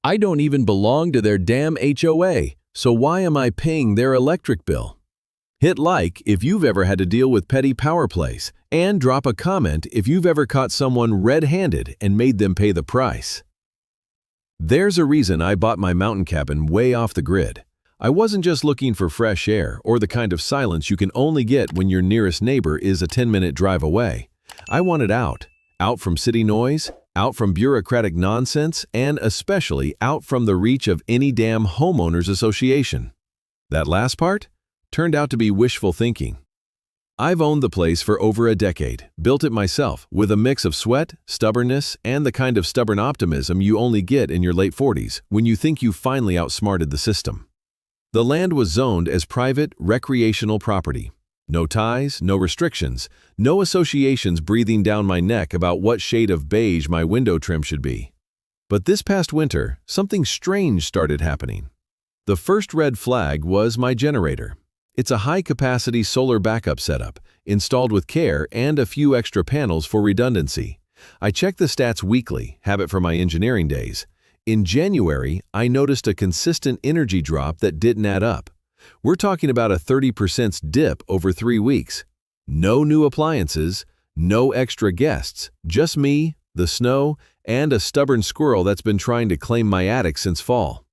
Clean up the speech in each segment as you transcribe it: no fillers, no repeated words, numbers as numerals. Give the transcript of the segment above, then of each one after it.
I don't even belong to their damn HOA, so why am I paying their electric bill? Hit like if you've ever had to deal with petty power plays, and drop a comment if you've ever caught someone red-handed and made them pay the price. There's a reason I bought my mountain cabin way off the grid. I wasn't just looking for fresh air or the kind of silence you can only get when your nearest neighbor is a 10-minute drive away. I wanted out from city noise, out from bureaucratic nonsense, and especially out from the reach of any damn homeowners association. That last part turned out to be wishful thinking. I've owned the place for over a decade, built it myself with a mix of sweat, stubbornness, and the kind of stubborn optimism you only get in your late 40s when you think you finally outsmarted the system. The land was zoned as private, recreational property. No ties, no restrictions, no associations breathing down my neck about what shade of beige my window trim should be. But this past winter, something strange started happening. The first red flag was my generator. It's a high-capacity solar backup setup, installed with care and a few extra panels for redundancy. I check the stats weekly, habit from my engineering days. In January, I noticed a consistent energy drop that didn't add up. We're talking about a 30% dip over 3 weeks. No new appliances, no extra guests, just me, the snow, and a stubborn squirrel that's been trying to claim my attic since fall.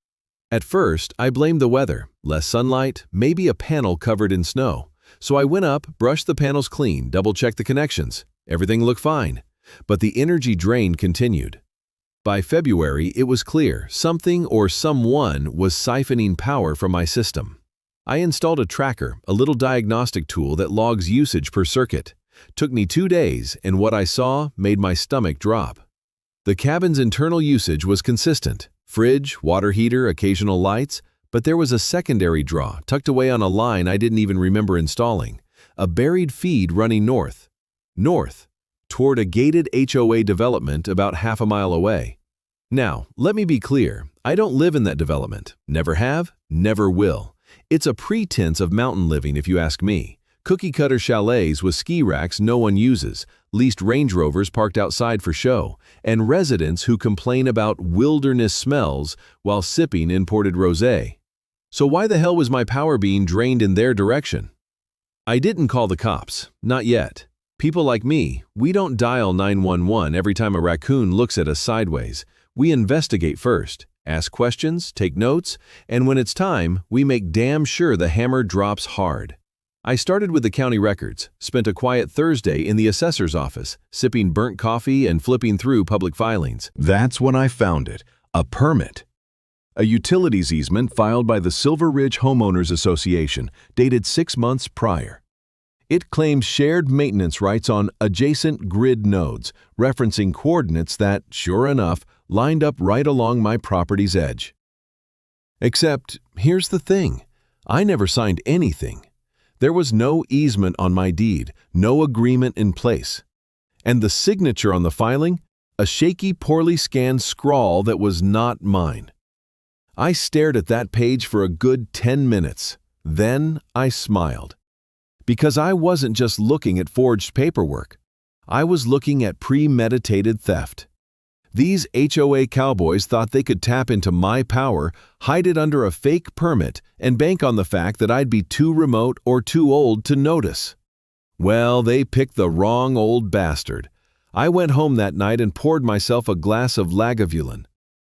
At first, I blamed the weather, less sunlight, maybe a panel covered in snow. So I went up, brushed the panels clean, double-checked the connections. Everything looked fine. But the energy drain continued. By February, it was clear something or someone was siphoning power from my system. I installed a tracker, a little diagnostic tool that logs usage per circuit. Took me 2 days, and what I saw made my stomach drop. The cabin's internal usage was consistent. Fridge, water heater, occasional lights, but there was a secondary draw tucked away on a line I didn't even remember installing. A buried feed running north, toward a gated HOA development about half a mile away. Now, let me be clear, I don't live in that development. Never have, never will. It's a pretense of mountain living if you ask me. Cookie-cutter chalets with ski racks no one uses, leased Range Rovers parked outside for show, and residents who complain about wilderness smells while sipping imported rosé. So why the hell was my power being drained in their direction? I didn't call the cops, not yet. People like me, we don't dial 911 every time a raccoon looks at us sideways. We investigate first, ask questions, take notes, and when it's time, we make damn sure the hammer drops hard. I started with the county records, spent a quiet Thursday in the assessor's office, sipping burnt coffee and flipping through public filings. That's when I found it, a permit. A utilities easement filed by the Silver Ridge Homeowners Association, dated 6 months prior. It claims shared maintenance rights on adjacent grid nodes, referencing coordinates that, sure enough, lined up right along my property's edge. Except, here's the thing, I never signed anything. There was no easement on my deed, no agreement in place. And the signature on the filing? A shaky, poorly scanned scrawl that was not mine. I stared at that page for a good 10 minutes. Then I smiled. Because I wasn't just looking at forged paperwork. I was looking at premeditated theft. These HOA cowboys thought they could tap into my power, hide it under a fake permit, and bank on the fact that I'd be too remote or too old to notice. Well, they picked the wrong old bastard. I went home that night and poured myself a glass of Lagavulin.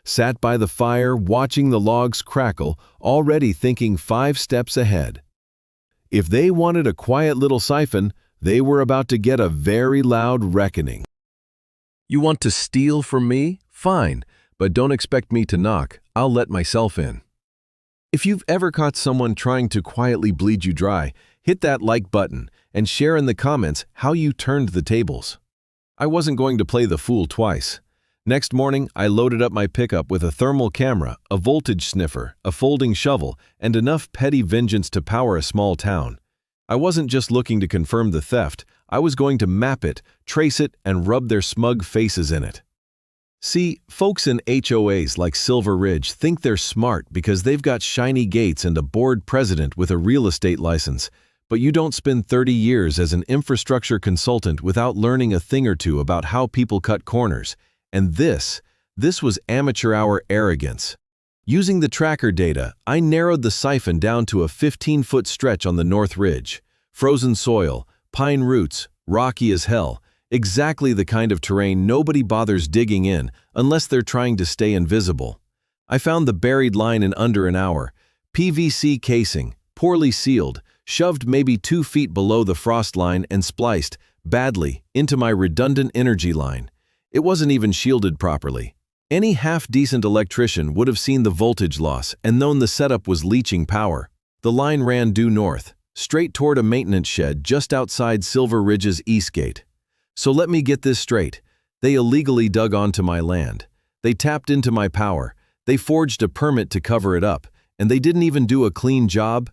Sat by the fire, watching the logs crackle, already thinking 5 steps ahead. If they wanted a quiet little siphon, they were about to get a very loud reckoning. You want to steal from me? Fine, but don't expect me to knock. I'll let myself in. If you've ever caught someone trying to quietly bleed you dry, hit that like button and share in the comments how you turned the tables. I wasn't going to play the fool twice. Next morning, I loaded up my pickup with a thermal camera, a voltage sniffer, a folding shovel, and enough petty vengeance to power a small town. I wasn't just looking to confirm the theft, I was going to map it, trace it, and rub their smug faces in it. See, folks in HOAs like Silver Ridge think they're smart because they've got shiny gates and a board president with a real estate license, but you don't spend 30 years as an infrastructure consultant without learning a thing or two about how people cut corners. And this This was amateur hour arrogance. Using the tracker data, I narrowed the siphon down to a 15-foot stretch on the North Ridge. Frozen soil, pine roots, rocky as hell, exactly the kind of terrain nobody bothers digging in unless they're trying to stay invisible. I found the buried line in under an hour. PVC casing, poorly sealed, shoved maybe 2 feet below the frost line and spliced, badly, into my redundant energy line. It wasn't even shielded properly. Any half-decent electrician would have seen the voltage loss and known the setup was leaching power. The line ran due north, straight toward a maintenance shed just outside Silver Ridge's east gate. So let me get this straight. They illegally dug onto my land. They tapped into my power. They forged a permit to cover it up, and they didn't even do a clean job.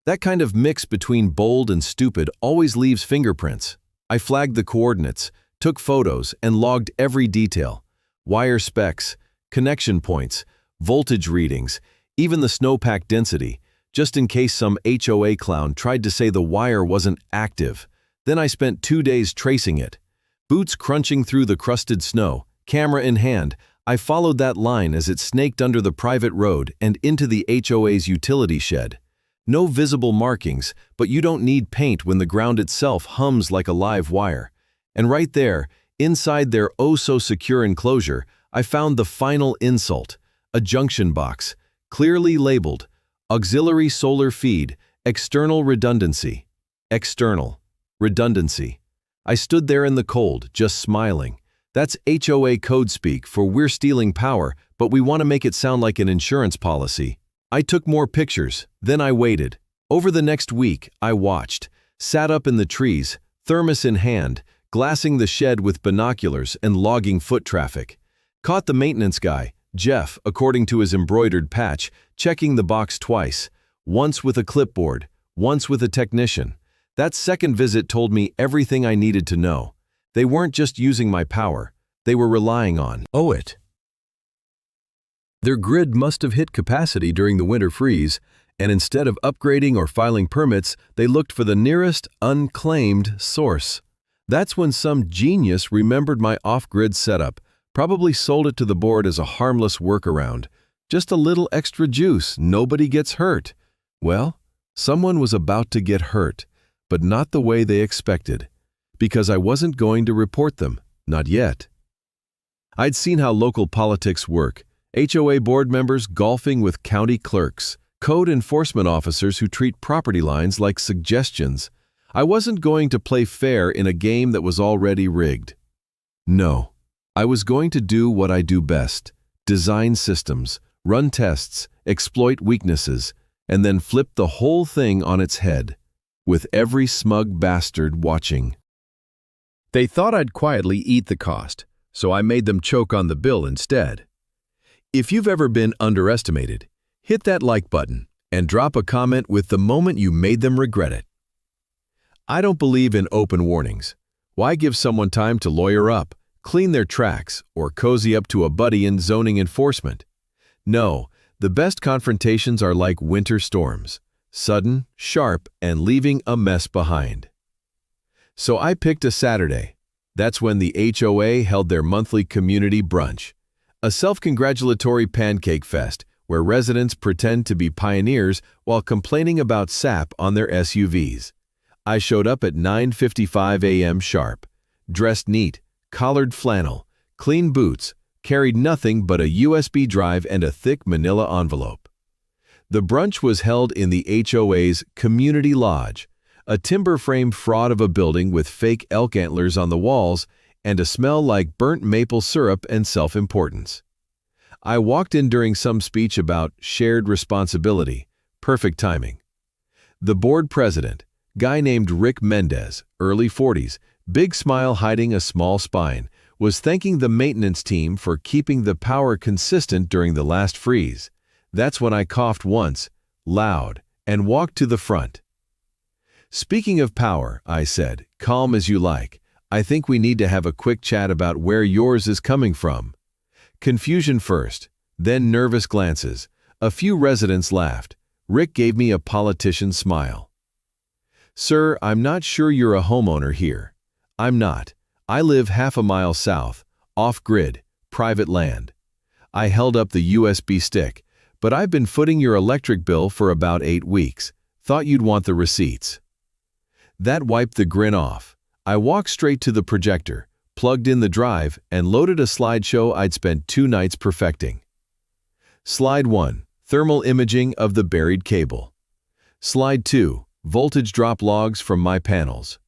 That kind of mix between bold and stupid always leaves fingerprints. I flagged the coordinates, took photos, and logged every detail. Wire specs, connection points, voltage readings, even the snowpack density, just in case some HOA clown tried to say the wire wasn't active. Then I spent 2 days tracing it. Boots crunching through the crusted snow, camera in hand, I followed that line as it snaked under the private road and into the HOA's utility shed. No visible markings, but you don't need paint when the ground itself hums like a live wire. And right there, inside their oh-so-secure enclosure, I found the final insult, a junction box, clearly labeled, Auxiliary Solar Feed, External Redundancy. External. Redundancy. I stood there in the cold, just smiling. That's HOA code speak for we're stealing power, but we want to make it sound like an insurance policy. I took more pictures, then I waited. Over the next week, I watched, sat up in the trees, thermos in hand, glassing the shed with binoculars and logging foot traffic. Caught the maintenance guy, Jeff, according to his embroidered patch, checking the box twice, once with a clipboard, once with a technician. That second visit told me everything I needed to know. They weren't just using my power, they were relying on it. Their grid must have hit capacity during the winter freeze, and instead of upgrading or filing permits, they looked for the nearest unclaimed source. That's when some genius remembered my off-grid setup, probably sold it to the board as a harmless workaround. Just a little extra juice, nobody gets hurt. Well, someone was about to get hurt, but not the way they expected. Because I wasn't going to report them, not yet. I'd seen how local politics work. HOA board members golfing with county clerks, code enforcement officers who treat property lines like suggestions. I wasn't going to play fair in a game that was already rigged. No, I was going to do what I do best, design systems, run tests, exploit weaknesses, and then flip the whole thing on its head, with every smug bastard watching. They thought I'd quietly eat the cost, so I made them choke on the bill instead. If you've ever been underestimated, hit that like button and drop a comment with the moment you made them regret it. I don't believe in open warnings. Why give someone time to lawyer up, clean their tracks, or cozy up to a buddy in zoning enforcement? No, the best confrontations are like winter storms, sudden, sharp, and leaving a mess behind. So I picked a Saturday. That's when the HOA held their monthly community brunch, a self-congratulatory pancake fest where residents pretend to be pioneers while complaining about sap on their SUVs. I showed up at 9:55 a.m. sharp, dressed neat, collared flannel, clean boots, carried nothing but a USB drive and a thick manila envelope. The brunch was held in the HOA's community lodge, a timber frame fraud of a building with fake elk antlers on the walls and a smell like burnt maple syrup and self-importance. I walked in during some speech about shared responsibility, perfect timing. The board president, guy named Rick Mendez, early 40s, big smile hiding a small spine, was thanking the maintenance team for keeping the power consistent during the last freeze. That's when I coughed once, loud, and walked to the front. Speaking of power, I said, calm as you like, I think we need to have a quick chat about where yours is coming from. Confusion first, then nervous glances. A few residents laughed. Rick gave me a politician's smile. Sir, I'm not sure you're a homeowner here. I'm not. I live half a mile south, off-grid, private land. I held up the USB stick. "But I've been footing your electric bill for about 8 weeks. Thought you'd want the receipts." That wiped the grin off. I walked straight to the projector, plugged in the drive, and loaded a slideshow I'd spent 2 nights perfecting. Slide 1. Thermal imaging of the buried cable. Slide 2. Voltage drop logs from my panels.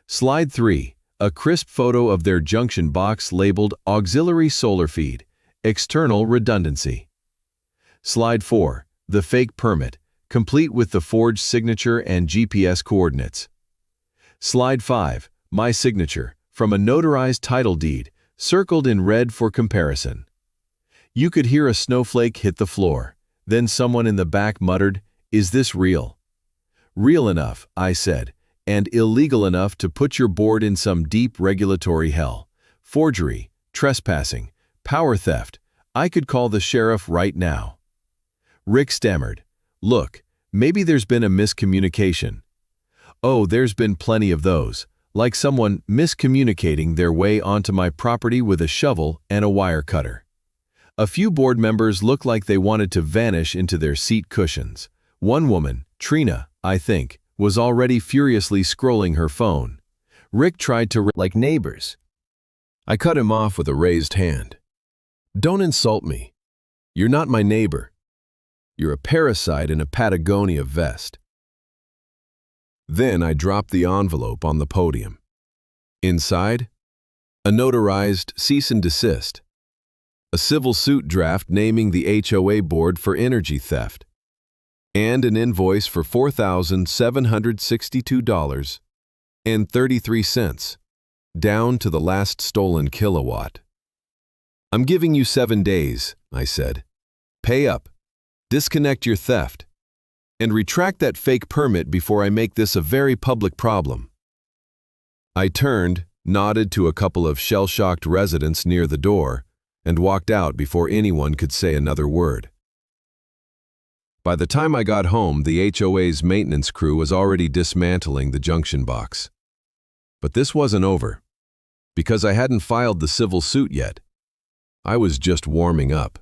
Slide 3. A crisp photo of their junction box labeled Auxiliary Solar Feed, External Redundancy. Slide 4. The fake permit, complete with the forged signature and GPS coordinates. Slide 5. My signature, from a notarized title deed, circled in red for comparison. You could hear a snowflake hit the floor. Then someone in the back muttered, "Is this real?" "Real enough," I said, "and illegal enough to put your board in some deep regulatory hell. Forgery, trespassing, power theft. I could call the sheriff right now." Rick stammered, "Look, maybe there's been a miscommunication." "Oh, there's been plenty of those, like someone miscommunicating their way onto my property with a shovel and a wire cutter. A few board members looked like they wanted to vanish into their seat cushions. One woman, Trina, I think, was already furiously scrolling her phone. Rick tried to like neighbors. I cut him off with a raised hand. "Don't insult me. You're not my neighbor. You're a parasite in a Patagonia vest." Then I dropped the envelope on the podium. Inside, a notarized cease and desist, a civil suit draft naming the HOA board for energy theft, and an invoice for $4,762.33, down to the last stolen kilowatt. "I'm giving you 7 days," I said. "Pay up, disconnect your theft, and retract that fake permit before I make this a very public problem." I turned, nodded to a couple of shell-shocked residents near the door, and walked out before anyone could say another word. By the time I got home, the HOA's maintenance crew was already dismantling the junction box. But this wasn't over, because I hadn't filed the civil suit yet. I was just warming up.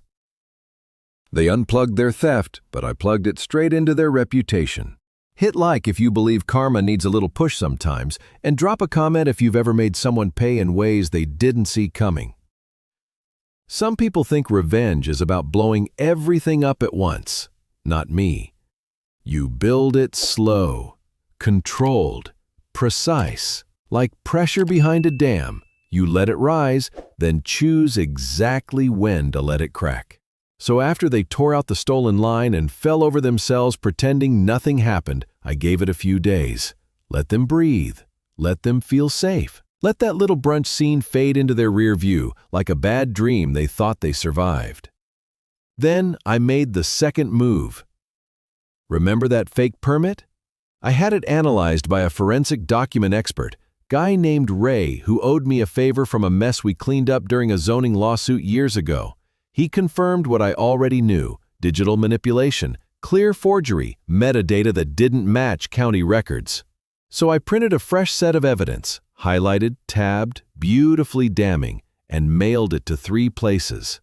They unplugged their theft, but I plugged it straight into their reputation. Hit like if you believe karma needs a little push sometimes, and drop a comment if you've ever made someone pay in ways they didn't see coming. Some people think revenge is about blowing everything up at once. Not me. You build it slow, controlled, precise, like pressure behind a dam. You let it rise, then choose exactly when to let it crack. So after they tore out the stolen line and fell over themselves pretending nothing happened, I gave it a few days. Let them breathe. Let them feel safe. Let that little brunch scene fade into their rear view, like a bad dream they thought they survived. Then I made the second move. Remember that fake permit? I had it analyzed by a forensic document expert, guy named Ray, who owed me a favor from a mess we cleaned up during a zoning lawsuit years ago. He confirmed what I already knew: digital manipulation, clear forgery, metadata that didn't match county records. So I printed a fresh set of evidence, highlighted, tabbed, beautifully damning, and mailed it to 3 places.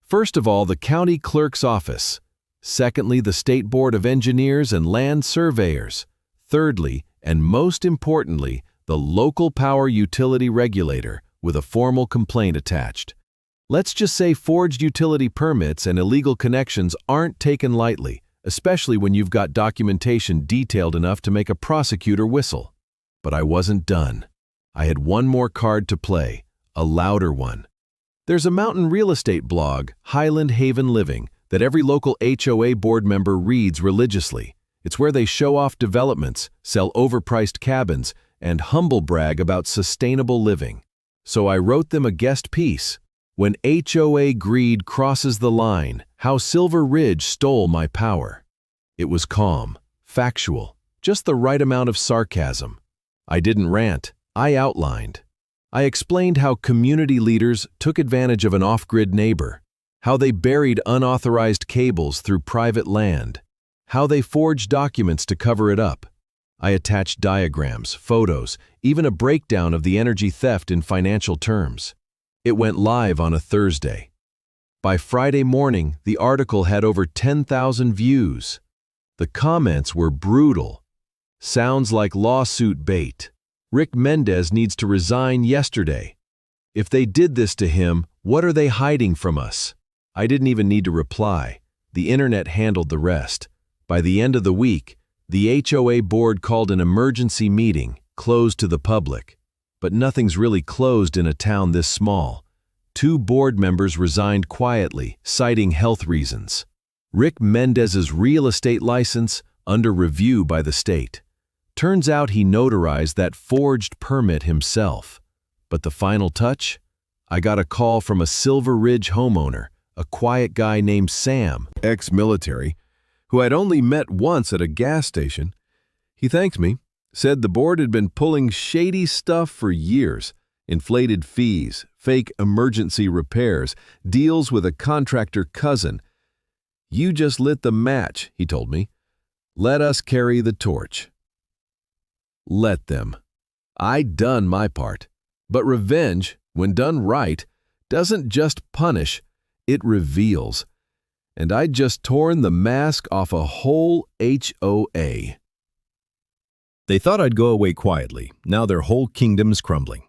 First of all, the county clerk's office. Secondly, the State Board of Engineers and Land Surveyors. Thirdly, and most importantly, the local power utility regulator, with a formal complaint attached. Let's just say forged utility permits and illegal connections aren't taken lightly, especially when you've got documentation detailed enough to make a prosecutor whistle. But I wasn't done. I had one more card to play, a louder one. There's a mountain real estate blog, Highland Haven Living, that every local HOA board member reads religiously. It's where they show off developments, sell overpriced cabins, and humble brag about sustainable living. So I wrote them a guest piece. When HOA greed crosses the line, how Silver Ridge stole my power. It was calm, factual, just the right amount of sarcasm. I didn't rant, I outlined. I explained how community leaders took advantage of an off-grid neighbor, how they buried unauthorized cables through private land, how they forged documents to cover it up. I attached diagrams, photos, even a breakdown of the energy theft in financial terms. It went live on a Thursday. By Friday morning, the article had over 10,000 views. The comments were brutal. Sounds like lawsuit bait. Rick Mendez needs to resign yesterday. If they did this to him, what are they hiding from us? I didn't even need to reply. The internet handled the rest. By the end of the week, the HOA board called an emergency meeting, closed to the public. But nothing's really closed in a town this small. 2 board members resigned quietly, citing health reasons. Rick Mendez's real estate license under review by the state. Turns out he notarized that forged permit himself. But the final touch? I got a call from a Silver Ridge homeowner, a quiet guy named Sam, ex-military, who I'd only met once at a gas station. He thanked me, said the board had been pulling shady stuff for years. Inflated fees, fake emergency repairs, deals with a contractor cousin. You just lit the match, he told me. Let us carry the torch. Let them. I'd done my part. But revenge, when done right, doesn't just punish, it reveals. And I'd just torn the mask off a whole HOA. They thought I'd go away quietly. Now their whole kingdom's crumbling.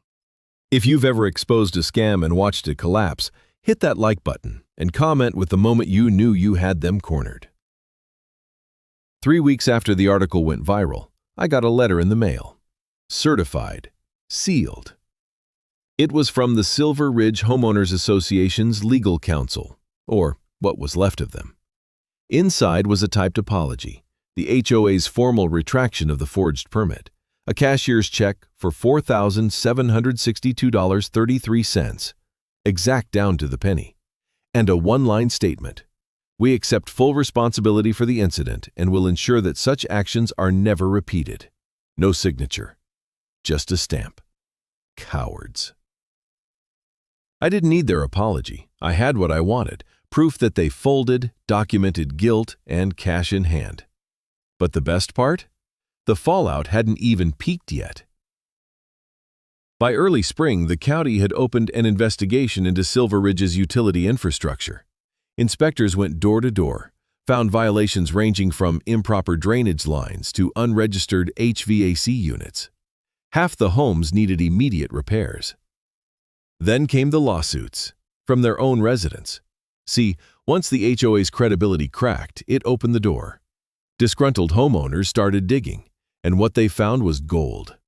If you've ever exposed a scam and watched it collapse, hit that like button and comment with the moment you knew you had them cornered. 3 weeks after the article went viral, I got a letter in the mail. Certified. Sealed. It was from the Silver Ridge Homeowners Association's legal counsel, or what was left of them. Inside was a typed apology, the HOA's formal retraction of the forged permit, a cashier's check for $4,762.33, exact down to the penny, and a one-line statement. We accept full responsibility for the incident and will ensure that such actions are never repeated. No signature. Just a stamp. Cowards. I didn't need their apology. I had what I wanted, proof that they folded, documented guilt, and cash in hand. But the best part? The fallout hadn't even peaked yet. By early spring, the county had opened an investigation into Silver Ridge's utility infrastructure. Inspectors went door to door, found violations ranging from improper drainage lines to unregistered HVAC units. Half the homes needed immediate repairs. Then came the lawsuits, from their own residents. See, once the HOA's credibility cracked, it opened the door. Disgruntled homeowners started digging, and what they found was gold.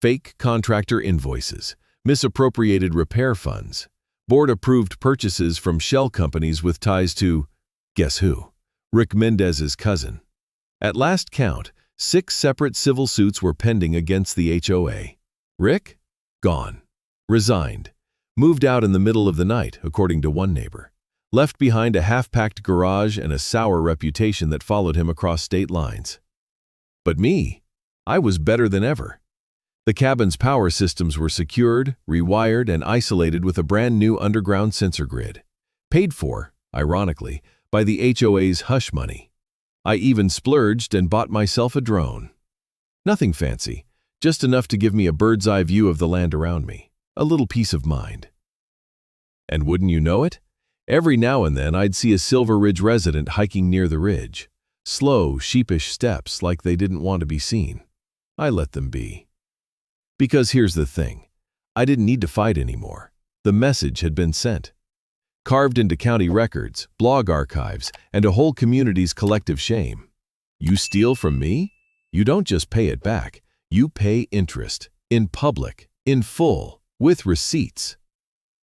Fake contractor invoices, misappropriated repair funds, board-approved purchases from shell companies with ties to, guess who? Rick Mendez's cousin. At last count, 6 separate civil suits were pending against the HOA. Rick? Gone. Resigned. Moved out in the middle of the night, according to one neighbor. Left behind a half-packed garage and a sour reputation that followed him across state lines. But me, I was better than ever. The cabin's power systems were secured, rewired, and isolated with a brand new underground sensor grid. Paid for, ironically, by the HOA's hush money. I even splurged and bought myself a drone. Nothing fancy, just enough to give me a bird's-eye view of the land around me, a little peace of mind. And wouldn't you know it? Every now and then I'd see a Silver Ridge resident hiking near the ridge. Slow, sheepish steps like they didn't want to be seen. I let them be. Because here's the thing. I didn't need to fight anymore. The message had been sent. Carved into county records, blog archives, and a whole community's collective shame. You steal from me? You don't just pay it back. You pay interest. In public. In full. With receipts.